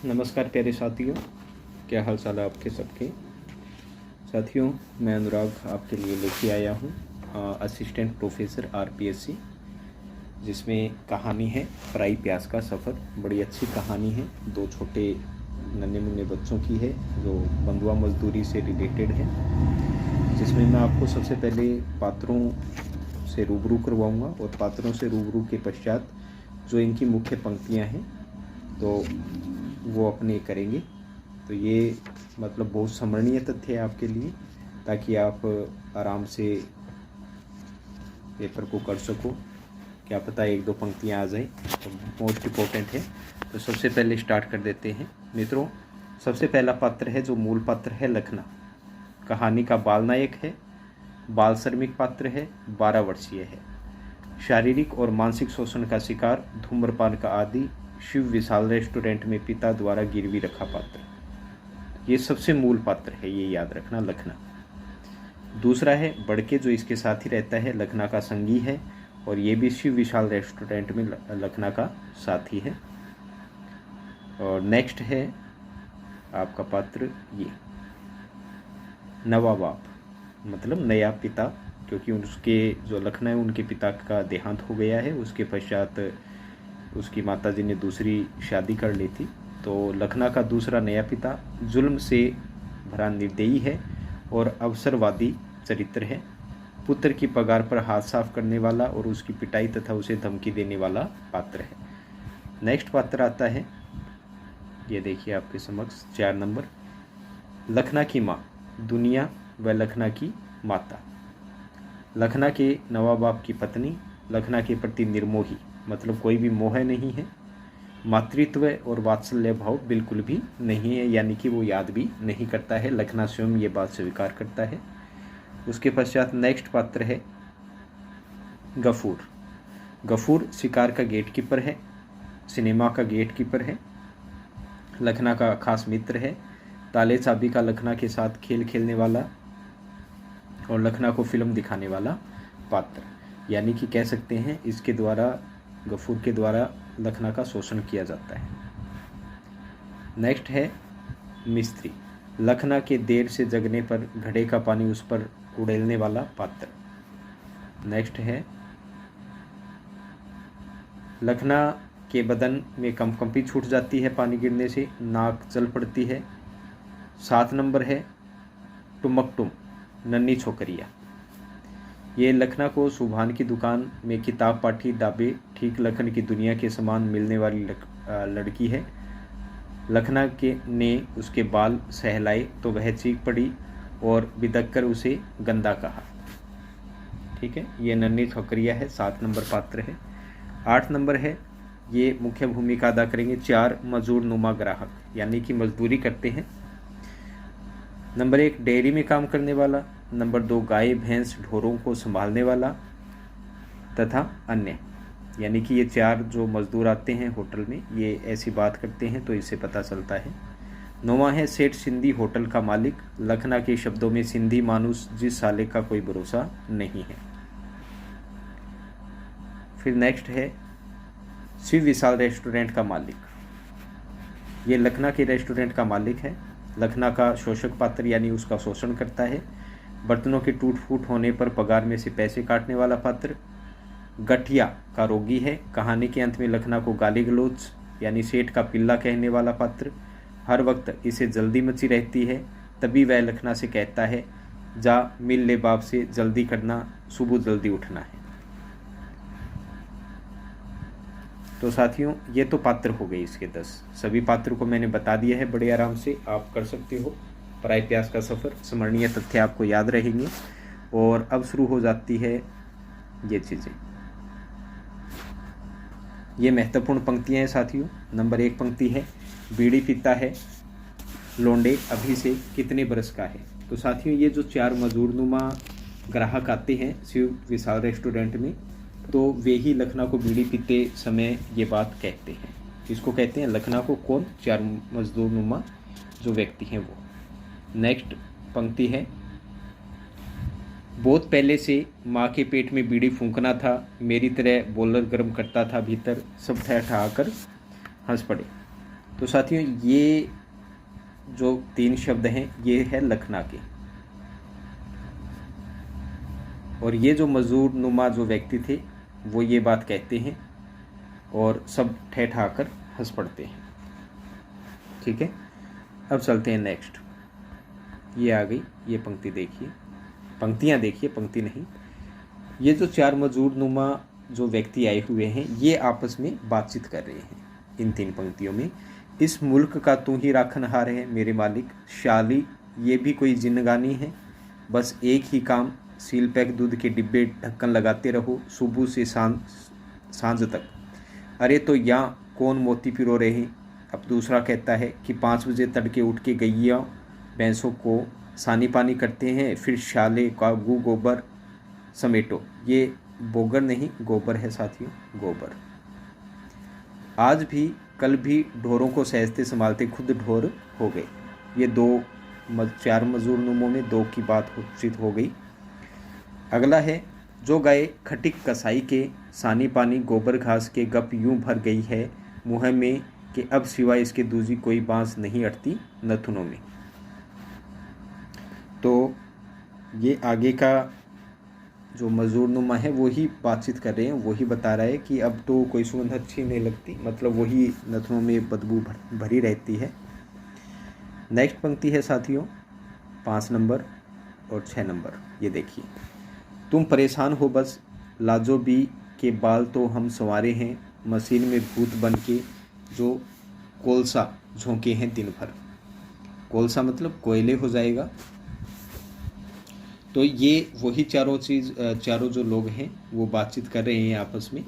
नमस्कार प्यारे साथियों, क्या हाल चाल है आपके सबके। साथियों, मैं अनुराग आपके लिए लेके आया हूँ असिस्टेंट प्रोफेसर आरपीएससी, जिसमें कहानी है पराई प्यास का सफ़र। बड़ी अच्छी कहानी है, दो छोटे नन्हे मुन्ने बच्चों की है जो बंधुआ मजदूरी से रिलेटेड है, जिसमें मैं आपको सबसे पहले पात्रों से रूबरू करवाऊँगा और पात्रों से रूबरू के पश्चात जो इनकी मुख्य पंक्तियाँ हैं तो वो अपने करेंगे। तो ये मतलब बहुत स्मरणीय तथ्य है आपके लिए, ताकि आप आराम से पेपर को कर सको। क्या पता एक दो पंक्तियाँ आ जाए, तो मोस्ट इम्पोर्टेंट है। तो सबसे पहले स्टार्ट कर देते हैं मित्रों। सबसे पहला पात्र है जो मूल पात्र है लखना। कहानी का बाल नायक है, बाल श्रमिक पात्र है, 12 वर्षीय है, शारीरिक और मानसिक शोषण का शिकार, धूम्रपान का आदी, शिव विशाल रेस्टोरेंट में पिता द्वारा गिरवी रखा पात्र। ये सबसे मूल पात्र है, ये याद रखना, लखना। दूसरा है बड़के, जो इसके साथ ही रहता है, लखना का संगी है और ये भी शिव विशाल रेस्टोरेंट में लखना का साथी है। और नेक्स्ट है आपका पात्र ये नवा बाप, मतलब नया पिता, क्योंकि उसके जो लखना है उनके पिता का देहांत हो गया है। उसके पश्चात उसकी माताजी ने दूसरी शादी कर ली थी। तो लखना का दूसरा नया पिता जुल्म से भरा निर्दयी है और अवसरवादी चरित्र है। पुत्र की पगार पर हाथ साफ करने वाला और उसकी पिटाई तथा उसे धमकी देने वाला पात्र है। नेक्स्ट पात्र आता है, ये देखिए आपके समक्ष 4 नंबर, लखना की माँ, दुनिया व लखना की माता। लखना के नवाबाप की पत्नी, लखना के प्रति निर्मोही, मतलब कोई भी मोह नहीं है। मातृत्व और वात्सल्य भाव बिल्कुल भी नहीं है, यानी कि वो याद भी नहीं करता है। लखना स्वयं ये बात स्वीकार करता है। उसके पश्चात नेक्स्ट पात्र है गफूर। गफूर शिकार का गेटकीपर है, सिनेमा का गेटकीपर है, लखना का खास मित्र है, ताले चाबी का लखना के साथ खेल खेलने वाला और लखना को फिल्म दिखाने वाला पात्र। यानी कि कह सकते हैं इसके द्वारा, गफूर के द्वारा लखना का शोषण किया जाता है। नेक्स्ट है मिस्त्री। लखना के देर से जगने पर घड़े का पानी उस पर उड़ेलने वाला पात्र। नेक्स्ट है लखना के बदन में कंपकंपी छूट जाती है पानी गिरने से, नाक चल पड़ती है। 7 नंबर है टुमकटुम, नन्ही छोकरिया। ये लखना को सुभान की दुकान में किताब पाठी डाबे ठीक लखन की दुनिया के समान मिलने वाली लड़की है। लखना के ने उसके बाल सहलाए तो वह चीख पड़ी और बिदक कर उसे गंदा कहा। ठीक है, ये नन्ही छोकरिया है, 7 नंबर पात्र है। 8 नंबर है, ये मुख्य भूमिका अदा करेंगे 4 मजदूर नुमा ग्राहक, यानी कि मजदूरी करते हैं। नंबर 1 डेयरी में काम करने वाला, नंबर 2 गाय भैंस ढोरों को संभालने वाला तथा अन्य। यानी कि ये 4 जो मजदूर आते हैं होटल में, ये ऐसी बात करते हैं तो इससे पता चलता है। 9वां है सेठ सिंधी, होटल का मालिक। लखना के शब्दों में सिंधी मानुस जिस साले का कोई भरोसा नहीं है। फिर नेक्स्ट है शिव विशाल रेस्टोरेंट का मालिक। ये लखना के रेस्टोरेंट का मालिक है। लखना का शोषक पात्र, यानी उसका शोषण करता है। बर्तनों के टूट फूट होने पर पगार में से पैसे काटने वाला पात्र। गठिया का रोगी है। कहानी के अंत में लखना को गाली गलौज यानी सेठ का पिल्ला कहने वाला पात्र। हर वक्त इसे जल्दी मची रहती है, तभी वह लखना से कहता है, जा मिल ले बाप से, जल्दी करना, सुबह जल्दी उठना है। तो साथियों, ये तो पात्र हो गए इसके 10। सभी पात्र को मैंने बता दिया है, बड़े आराम से आप कर सकते हो। पराई प्यास का सफ़र, स्मरणीय तथ्य आपको याद रहेंगे। और अब शुरू हो जाती है ये चीज़ें। ये महत्वपूर्ण पंक्तियाँ हैं साथियों। नंबर 1 पंक्ति है, बीड़ी पीता है लोंडे अभी से कितने बरस का है। तो साथियों, ये जो 4 मजदूरनुमा ग्राहक आते हैं शिव विशाल रेस्टोरेंट में, तो वे ही लखना को बीड़ी पीते समय ये बात कहते हैं। इसको कहते हैं लखना को कौन? 4 मजदूरनुमा जो व्यक्ति हैं वो। नेक्स्ट पंक्ति है, बहुत पहले से माँ के पेट में बीड़ी फूंकना था, मेरी तरह बॉलर गर्म करता था भीतर, सब ठहठहा कर हंस पड़े। तो साथियों ये जो 3 शब्द हैं ये है लखना के, और ये जो मजदूर नुमा जो व्यक्ति थे वो ये बात कहते हैं और सब ठेठा कर हंस पड़ते हैं। ठीक है, अब चलते हैं नेक्स्ट। ये आ गई, ये पंक्ति देखिए, पंक्तियाँ देखिए, पंक्ति नहीं। ये जो 4 मजदूर नुमा जो व्यक्ति आए हुए हैं ये आपस में बातचीत कर रहे हैं इन 3 पंक्तियों में। इस मुल्क का तू ही राखनहार है मेरे मालिक, शाली ये भी कोई जिंदगानी है, बस एक ही काम, सील पैक दूध के डिब्बे ढक्कन लगाते रहो सुबह से सांझ तक। अरे तो यहाँ कौन मोती पिरो रहे। अब दूसरा कहता है कि 5 बजे तड़के उठ के गैया भैंसों को सानी पानी करते हैं, फिर शाले का गू गोबर समेटो। ये बोगर नहीं गोबर है साथियों, गोबर। आज भी कल भी ढोरों को सहजते संभालते खुद ढोर हो गए। ये 4 मजदूर नुमों में 2 की बात उचित हो गई। अगला है जो गाय खटिक कसाई के सानी पानी गोबर घास के गप यूं भर गई है मुँह में कि अब सिवाय इसके दूजी कोई बांस नहीं अटती नथुनों में। तो ये आगे का जो मजदूर नुमा है वही बातचीत कर रहे हैं, वही बता रहा है कि अब तो कोई सुगंध अच्छी नहीं लगती, मतलब वही नथुनों में बदबू भरी रहती है। नेक्स्ट पंक्ति है साथियों 5 नंबर और 6 नंबर। ये देखिए, तुम परेशान हो बस लाजो बी के बाल तो हम संवारे हैं, मशीन में भूत बन के जो कोलसा झोंके हैं दिन भर। कोलसा मतलब कोयले हो जाएगा। तो ये वही चारों जो लोग हैं वो बातचीत कर रहे हैं आपस में।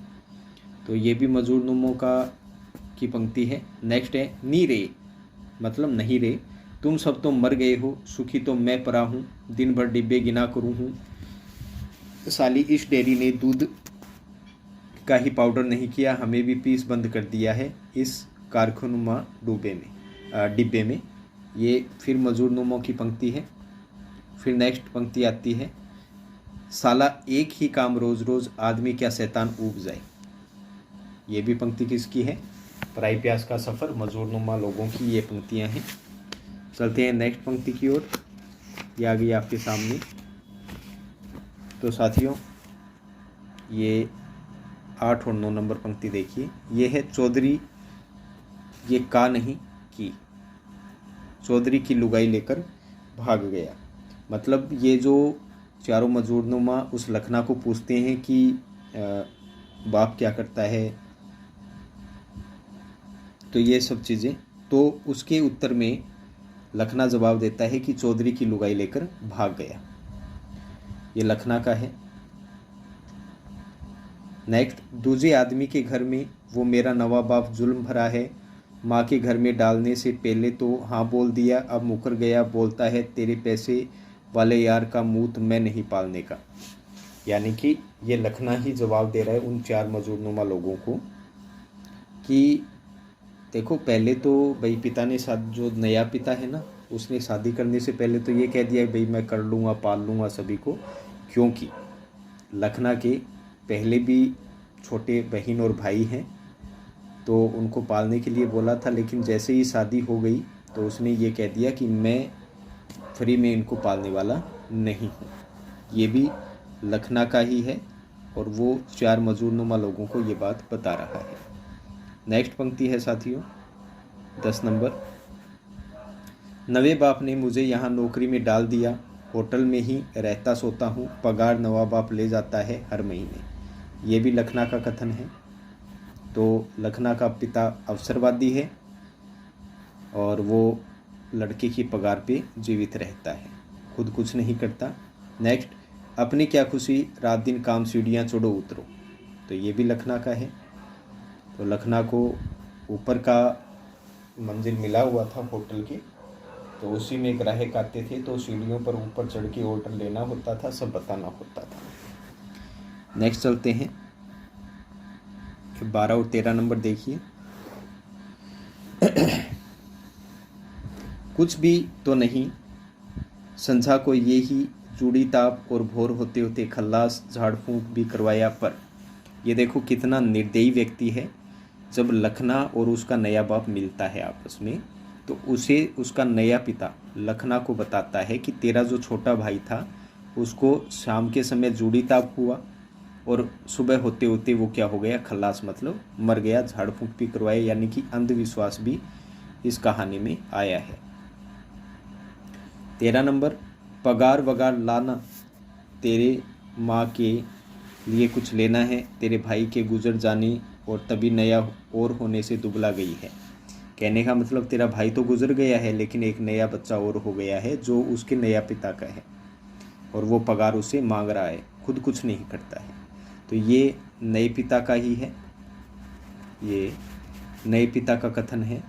तो ये भी मजदूर नुमों की पंक्ति है। नेक्स्ट है नी रे मतलब नहीं रे, तुम सब तो मर गए हो, सुखी तो मैं परा हूँ, दिन भर डिब्बे गिना करूँ हूँ। साली इस डेयरी ने दूध का ही पाउडर नहीं किया, हमें भी पीस बंद कर दिया है इस कारखानुमा डिब्बे में। ये फिर मजदूर नुमों की पंक्ति है। फिर नेक्स्ट पंक्ति आती है साला एक ही काम रोज़ रोज़ आदमी क्या शैतान ऊब जाए। ये भी पंक्ति किसकी है? पराई प्यास का सफ़र, मजदूर नुमा लोगों की ये पंक्तियां हैं। चलते हैं नेक्स्ट पंक्ति की ओर। ये आ गई आपके सामने। तो साथियों ये 8 और 9 नंबर पंक्ति देखिए। ये है चौधरी ये का नहीं की, चौधरी की लुगाई लेकर भाग गया। मतलब ये जो चारों मजदूरनुमा उस लखना को पूछते हैं कि बाप क्या करता है, तो ये सब चीज़ें, तो उसके उत्तर में लखना जवाब देता है कि चौधरी की लुगाई लेकर भाग गया। ये लखना का है। नेक्स्ट, दूसरे आदमी के घर में वो मेरा नवा बाप जुल्म भरा है, माँ के घर में डालने से पहले तो हाँ बोल दिया, अब मुकर गया, बोलता है तेरे पैसे वाले यार का मुँह मैं नहीं पालने का। यानी कि ये लखना ही जवाब दे रहा है उन 4 मजदूरनुमा लोगों को कि देखो पहले तो भाई पिता ने जो नया पिता है ना, उसने शादी करने से पहले तो ये कह दिया भाई मैं कर लूँगा, पाल लूँगा सभी को, क्योंकि लखना के पहले भी छोटे बहन और भाई हैं तो उनको पालने के लिए बोला था, लेकिन जैसे ही शादी हो गई तो उसने ये कह दिया कि मैं फ्री में इनको पालने वाला नहीं हूँ। ये भी लखना का ही है और वो 4 मजदूरनुमा लोगों को ये बात बता रहा है। नेक्स्ट पंक्ति है साथियों 10 नंबर। नवे बाप ने मुझे यहाँ नौकरी में डाल दिया, होटल में ही रहता सोता हूँ, पगार नवा बाप ले जाता है हर महीने। ये भी लखना का कथन है। तो लखना का पिता अवसरवादी है और वो लड़के की पगार पे जीवित रहता है, खुद कुछ नहीं करता। नेक्स्ट, अपनी क्या खुशी रात दिन काम सीढ़ियाँ चढ़ो उतरो। तो ये भी लखना का है। तो लखना को ऊपर का मंजिल मिला हुआ था होटल के, तो उसी में ग्राहक आते थे तो सीढ़ियों पर ऊपर चढ़ के ऑर्डर लेना होता था, सब बताना होता था। नेक्स्ट चलते हैं, फिर 12 और 13 नंबर देखिए। कुछ भी तो नहीं, संझा को ये ही जूड़ी ताप और भोर होते होते खल्लास झाड़ फूंक भी करवाया। पर ये देखो कितना निर्दयी व्यक्ति है जब लखना और उसका नया बाप मिलता है आपस में, तो उसे उसका नया पिता लखना को बताता है कि तेरा जो छोटा भाई था उसको शाम के समय जूड़ी ताप हुआ और सुबह होते होते वो क्या हो गया, खल्लास मतलब मर गया, झाड़ फूंक भी करवाए, यानी कि अंधविश्वास भी इस कहानी में आया है। 13 नंबर, पगार वगार लाना, तेरे माँ के लिए कुछ लेना है, तेरे भाई के गुजर जाने और तभी नया और होने से दुबला गई है। कहने का मतलब तेरा भाई तो गुजर गया है लेकिन एक नया बच्चा और हो गया है जो उसके नया पिता का है और वो पगार उसे मांग रहा है, खुद कुछ नहीं करता है। तो ये नए पिता का ही है, ये नए पिता का कथन है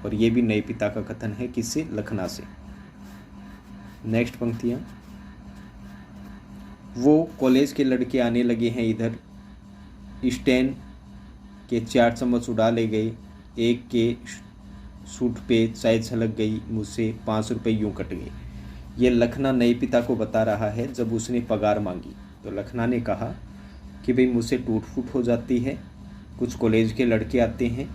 और ये भी नए पिता का कथन है, किससे, लखना से। नेक्स्ट पंक्तियाँ, वो कॉलेज के लड़के आने लगे हैं इधर, स्टैन के 4 चम्मच उड़ा ले गए, एक के सूट पे चाय छलक गई, मुझसे 5 रुपये यूँ कट गए। ये लखना नए पिता को बता रहा है जब उसने पगार मांगी तो लखना ने कहा कि भाई मुझसे टूट फूट हो जाती है, कुछ कॉलेज के लड़के आते हैं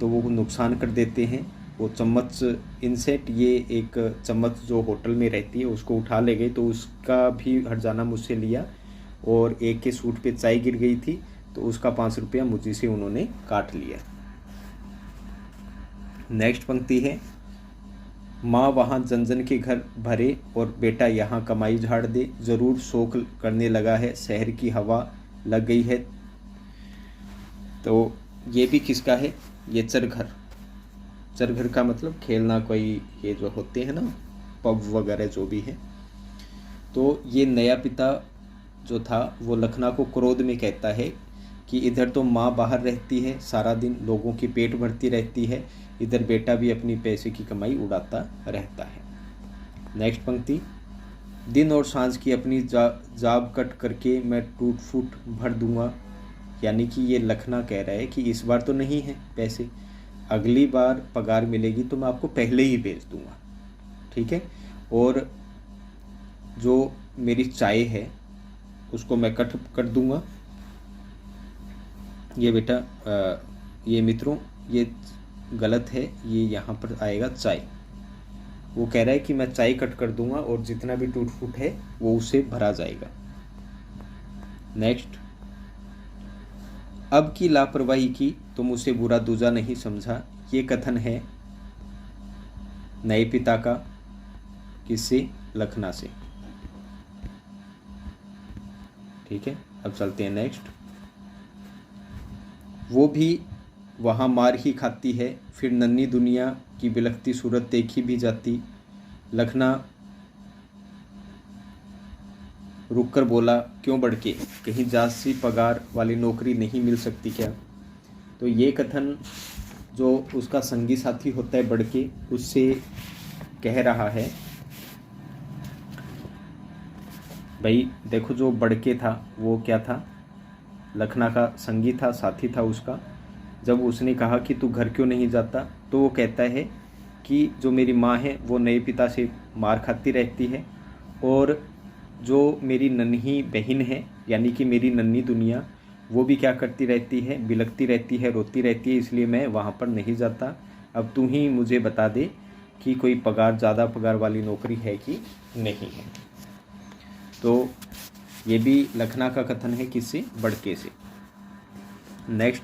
तो वो नुकसान कर देते हैं, वो चम्मच इनसेट, ये एक चम्मच जो होटल में रहती है उसको उठा ले गए तो उसका भी हर्जाना मुझसे लिया, और एक के सूट पे चाय गिर गई थी तो उसका 5 रुपया मुझे से उन्होंने काट लिया। नेक्स्ट पंक्ति है, माँ वहाँ जन के घर भरे और बेटा यहाँ कमाई झाड़ दे, ज़रूर शौक करने लगा है, शहर की हवा लग गई है। तो ये भी किसका है, ये चरघर, चरघर का मतलब खेलना, कोई ये जो होते हैं ना पब वगैरह जो भी है। तो ये नया पिता जो था वो लखना को क्रोध में कहता है कि इधर तो माँ बाहर रहती है, सारा दिन लोगों की पेट भरती रहती है, इधर बेटा भी अपनी पैसे की कमाई उड़ाता रहता है। नेक्स्ट पंक्ति, दिन और सांझ की अपनी जाब कट करके मैं टूट फूट भर दूंगा, यानी कि ये लखना कह रहा है कि इस बार तो नहीं है पैसे, अगली बार पगार मिलेगी तो मैं आपको पहले ही भेज दूंगा, ठीक है, और जो मेरी चाय है उसको मैं कट कर दूंगा। ये बेटा ये मित्रों ये गलत है, ये यहाँ पर आएगा चाय। वो कह रहा है कि मैं चाय कट कर दूंगा और जितना भी टूट फूट है वो उससे भरा जाएगा। नेक्स्ट, अब की लापरवाही की तुम उसे बुरा दूजा नहीं समझा, ये कथन है नए पिता का, किससे, लखना से, ठीक है। अब चलते हैं नेक्स्ट, वो भी वहाँ मार ही खाती है, फिर नन्ही दुनिया की बिलखती सूरत देखी भी जाती। लखना रुककर बोला, क्यों बड़के, कहीं जासी पगार वाली नौकरी नहीं मिल सकती क्या। तो ये कथन जो उसका संगी साथी होता है बड़के, उससे कह रहा है भाई देखो, जो बड़के था वो क्या था, लखना का संगी था, साथी था उसका। जब उसने कहा कि तू घर क्यों नहीं जाता, तो वो कहता है कि जो मेरी माँ है वो नए पिता से मार खाती रहती है, और जो मेरी नन्ही बहन है यानी कि मेरी नन्ही दुनिया, वो भी क्या करती रहती है, बिलखती रहती है, रोती रहती है, इसलिए मैं वहाँ पर नहीं जाता। अब तू ही मुझे बता दे कि कोई पगार, ज़्यादा पगार वाली नौकरी है कि नहीं है। तो ये भी लखना का कथन है, किससे, बड़के से। नेक्स्ट,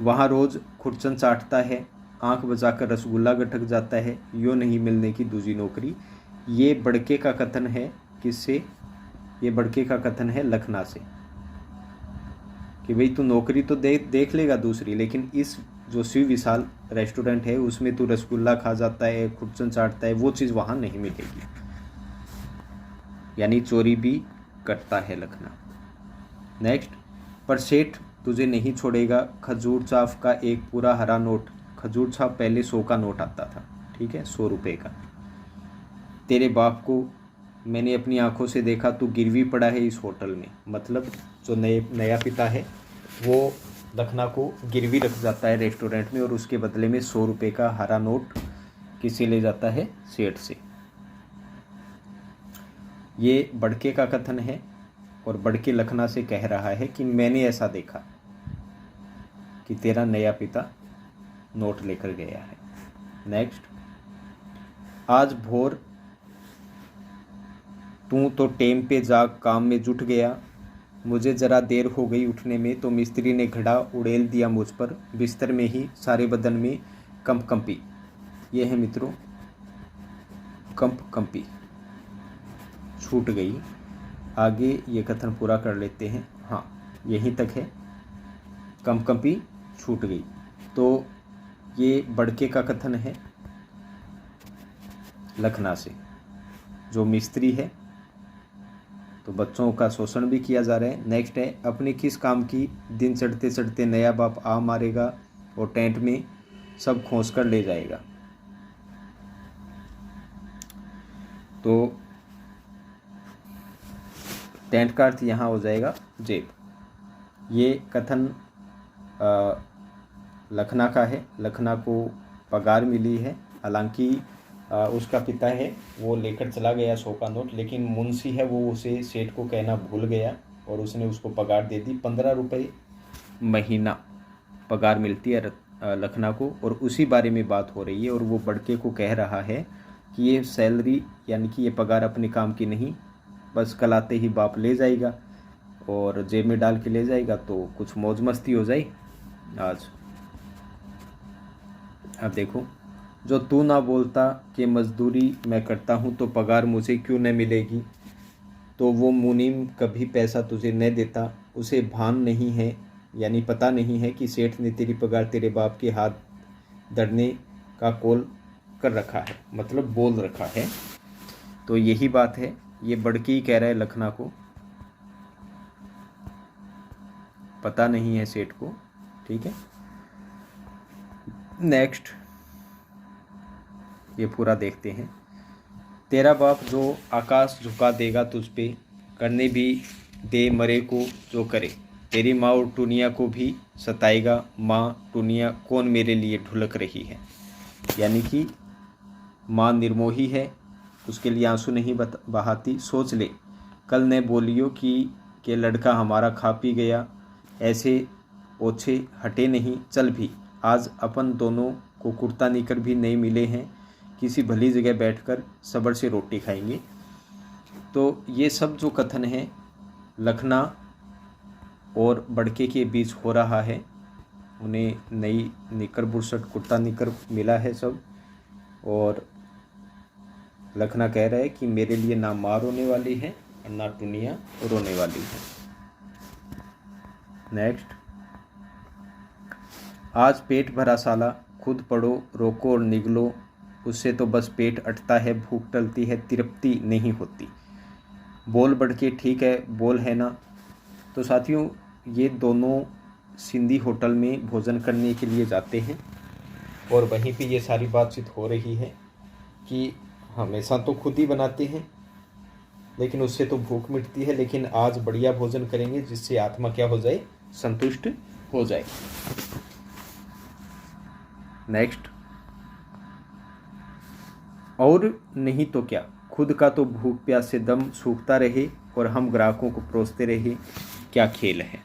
वहाँ रोज़ खुरचन चाटता है, आंख बजाकर रसगुल्ला गटक जाता है, यो नहीं मिलने की दूजी नौकरी। ये बड़के का कथन है, किससे, ये बड़के का कथन है लखना से, कि भाई तू नौकरी तो देख लेगा दूसरी, लेकिन इस जो शिव विशाल रेस्टोरेंट है उसमें तू रसगुल्ला खा जाता है, खुरचन चाटता है, वो चीज़ वहाँ नहीं मिलेगी, यानी चोरी भी करता है लखना। नेक्स्ट, पर सेठ तुझे नहीं छोड़ेगा, खजूर चाफ का एक पूरा हरा नोट, खजूर चाफ पहले 100 का नोट आता था, ठीक है, 100 रुपये का। तेरे बाप को मैंने अपनी आंखों से देखा, तू गिरवी पड़ा है इस होटल में। मतलब जो नया पिता है वो लखना को गिरवी रख जाता है रेस्टोरेंट में, और उसके बदले में 100 रुपये का हरा नोट किसे ले जाता है, सेठ से। ये बड़के का कथन है, और बड़के लखना से कह रहा है कि मैंने ऐसा देखा, कि तेरा नया पिता नोट लेकर गया है। नेक्स्ट, आज भोर तू तो टेम पे जाग काम में जुट गया, मुझे ज़रा देर हो गई उठने में तो मिस्त्री ने घड़ा उड़ेल दिया मुझ पर, बिस्तर में ही सारे बदन में कंपी। ये है मित्रों कंपी, छूट गई। आगे ये कथन पूरा कर लेते हैं। हाँ, यहीं तक है, कंपी छूट गई। तो ये बड़के का कथन है लखना से, जो मिस्त्री है। तो बच्चों का शोषण भी किया जा रहा है। नेक्स्ट है, अपने किस काम की दिन चढ़ते चढ़ते नया बाप आ मारेगा और टेंट में सब खोस कर ले जाएगा। तो टेंट का अर्थ यहाँ हो जाएगा जेब। ये कथन लखना का है। लखना को पगार मिली है, हालांकि उसका पिता है वो लेकर चला गया 100 का नोट, लेकिन मुंशी है वो उसे सेठ को कहना भूल गया और उसने उसको पगार दे दी। 15 रुपये महीना पगार मिलती है लखना को, और उसी बारे में बात हो रही है। और वो बड़के को कह रहा है कि ये सैलरी यानी कि ये पगार अपने काम की नहीं, बस कल आते ही बाप ले जाएगा और जेब में डाल के ले जाएगा, तो कुछ मौज मस्ती हो जाए आज। अब देखो, जो तू ना बोलता कि मजदूरी मैं करता हूँ तो पगार मुझे क्यों न मिलेगी, तो वो मुनीम कभी पैसा तुझे न देता, उसे भान नहीं है यानी पता नहीं है कि सेठ ने तेरी पगार तेरे बाप के हाथ धरने का कॉल कर रखा है, मतलब बोल रखा है। तो यही बात है, ये बड़की ही कह रहा है लखना को, पता नहीं है सेठ को। ठीक है, नेक्स्ट ये पूरा देखते हैं। तेरा बाप जो आकाश झुका देगा तुझ पे, करने भी दे मरे को जो करे, तेरी माँ और टुनिया को भी सताएगा, माँ टुनिया कौन मेरे लिए ढुलक रही है। यानी कि माँ निर्मोही है, उसके लिए आंसू नहीं बहाती। सोच ले, कल ने बोलियो कि लड़का हमारा खा पी गया, ऐसे ओछे हटे नहीं, चल भी आज अपन दोनों को कुर्ता निकर भी नहीं मिले हैं, किसी भली जगह बैठकर सब्र से रोटी खाएंगे। तो ये सब जो कथन है लखना और बड़के के बीच हो रहा है। उन्हें नई निकर बुरसट कुर्ता निकर मिला है सब, और लखना कह रहा है कि मेरे लिए ना माँ रोने वाली है और ना टुनिया रोने वाली है। नेक्स्ट, आज पेट भरा साला, खुद पढ़ो रोको और निगलो, उससे तो बस पेट अटता है, भूख टलती है, तृप्ति नहीं होती। बोल बढ़ के ठीक है, बोल है ना। तो साथियों, ये दोनों सिंधी होटल में भोजन करने के लिए जाते हैं और वहीं पे ये सारी बातचीत हो रही है कि हमेशा तो खुद ही बनाते हैं लेकिन उससे तो भूख मिटती है, लेकिन आज बढ़िया भोजन करेंगे जिससे आत्मा क्या हो जाए, संतुष्ट हो जाए। नेक्स्ट, और नहीं तो क्या, खुद का तो भूख प्यास से दम सूखता रहे और हम ग्राहकों को परोसते रहे, क्या खेल है।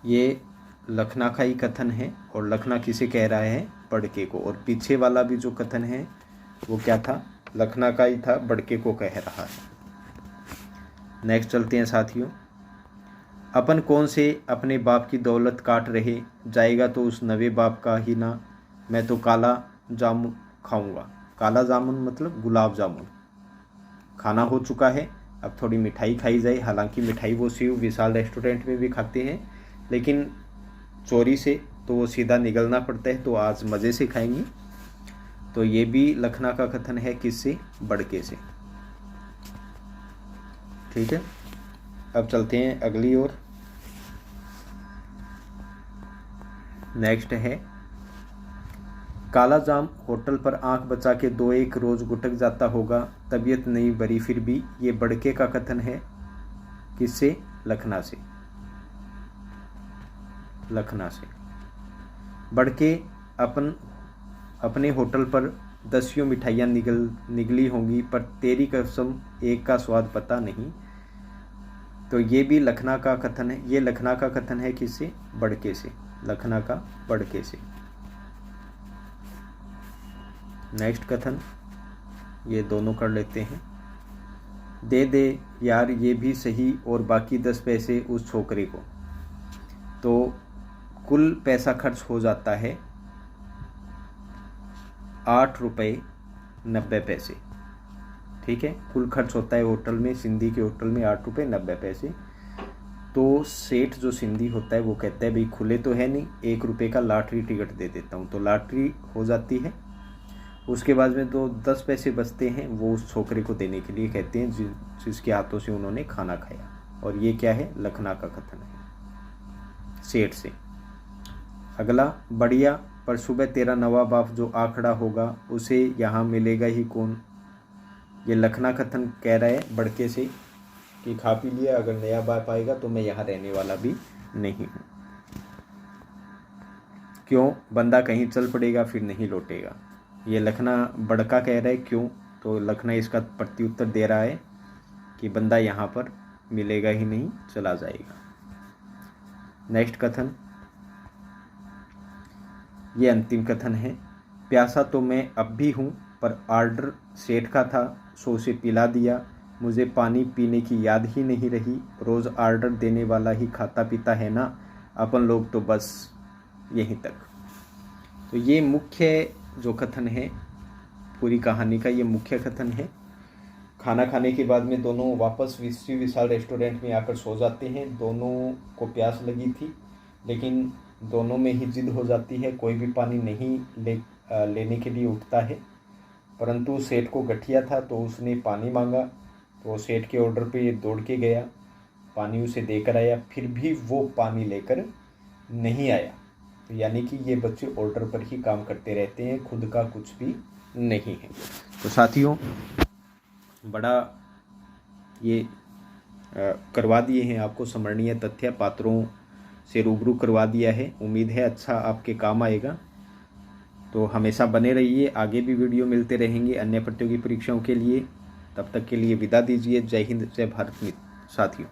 ये लखना का ही कथन है, और लखना किसे कह रहा है, बड़के को। और पीछे वाला भी जो कथन है वो क्या था, लखना का ही था, बड़के को कह रहा है। नेक्स्ट चलते हैं साथियों। अपन कौन से अपने बाप की दौलत काट रहे, जाएगा तो उस नवे बाप का ही ना, मैं तो काला जामुन खाऊंगा। काला जामुन मतलब गुलाब जामुन। खाना हो चुका है, अब थोड़ी मिठाई खाई जाए। हालांकि मिठाई वो शिव विशाल रेस्टोरेंट में भी खाते हैं, लेकिन चोरी से तो वो सीधा निगलना पड़ता है, तो आज मज़े से खाएंगे। तो ये भी लखना का कथन है, किससे, बड़के से। ठीक है, अब चलते हैं अगली ओर। नेक्स्ट है, काला जाम होटल पर आंख बचा के 2-1 रोज गुटक जाता होगा, तबीयत नहीं बरी फिर भी। ये बड़के का कथन है, किससे, लखना से। लखना से बड़के अपने होटल पर 10 मिठाइयाँ निगली होंगी, पर तेरी कसम एक का स्वाद पता नहीं। तो ये भी लखना का कथन है। ये लखना का कथन है किससे? बड़के से। लखना का बड़के से। नेक्स्ट कथन ये दोनों कर लेते हैं। दे दे यार ये भी सही और बाकी 10 पैसे उस छोकरे को। तो कुल पैसा खर्च हो जाता है 8 रुपये 90 पैसे। ठीक है, कुल खर्च होता है होटल में, सिंधी के होटल में 8 रुपये 90 पैसे। तो सेठ जो सिंधी होता है वो कहता है भाई खुले तो है नहीं, 1 रुपये का लॉटरी टिकट दे देता हूँ। तो लॉटरी हो जाती है। उसके बाद में तो 10 पैसे बचते हैं, वो उस छोकरे को देने के लिए कहते हैं जिसके हाथों से उन्होंने खाना खाया। और ये क्या है? लखना का कथन है सेठ से। अगला, बढ़िया पर सुबह तेरा नवा बाप जो आखड़ा होगा उसे यहाँ मिलेगा ही कौन। ये लखना कथन कह रहा है बड़के से कि खा पी लिया, अगर नया बाप आएगा तो मैं यहाँ रहने वाला भी नहीं हूँ। क्यों? बंदा कहीं चल पड़ेगा फिर नहीं लौटेगा। ये लखना बड़का कह रहा है क्यों, तो लखना इसका प्रत्युत्तर दे रहा है कि बंदा यहाँ पर मिलेगा ही नहीं, चला जाएगा। नेक्स्ट कथन, ये अंतिम कथन है। प्यासा तो मैं अब भी हूँ पर ऑर्डर सेठ का था सो उसे पिला दिया। मुझे पानी पीने की याद ही नहीं रही, रोज़ ऑर्डर देने वाला ही खाता पीता है ना, अपन लोग तो बस यहीं तक। तो ये मुख्य जो कथन है पूरी कहानी का, ये मुख्य कथन है। खाना खाने के बाद में दोनों वापस श्री विशाल रेस्टोरेंट में आकर सो जाते हैं। दोनों को प्यास लगी थी लेकिन दोनों में ही जिद हो जाती है, कोई भी पानी नहीं लेने के लिए उठता है। परंतु सेठ को गठिया था तो उसने पानी मांगा, तो सेठ के ऑर्डर पे ये दौड़ के गया, पानी उसे देकर आया, फिर भी वो पानी लेकर नहीं आया। तो यानी कि ये बच्चे ऑर्डर पर ही काम करते रहते हैं, खुद का कुछ भी नहीं है। तो साथियों बड़ा ये करवा दिए हैं आपको स्मरणीय तथ्य, पात्रों से रूबरू करवा दिया है। उम्मीद है अच्छा आपके काम आएगा। तो हमेशा बने रहिए, आगे भी वीडियो मिलते रहेंगे अन्य प्रतियोगी परीक्षाओं के लिए। तब तक के लिए विदा दीजिए। जय हिंद, जय भारत साथियों।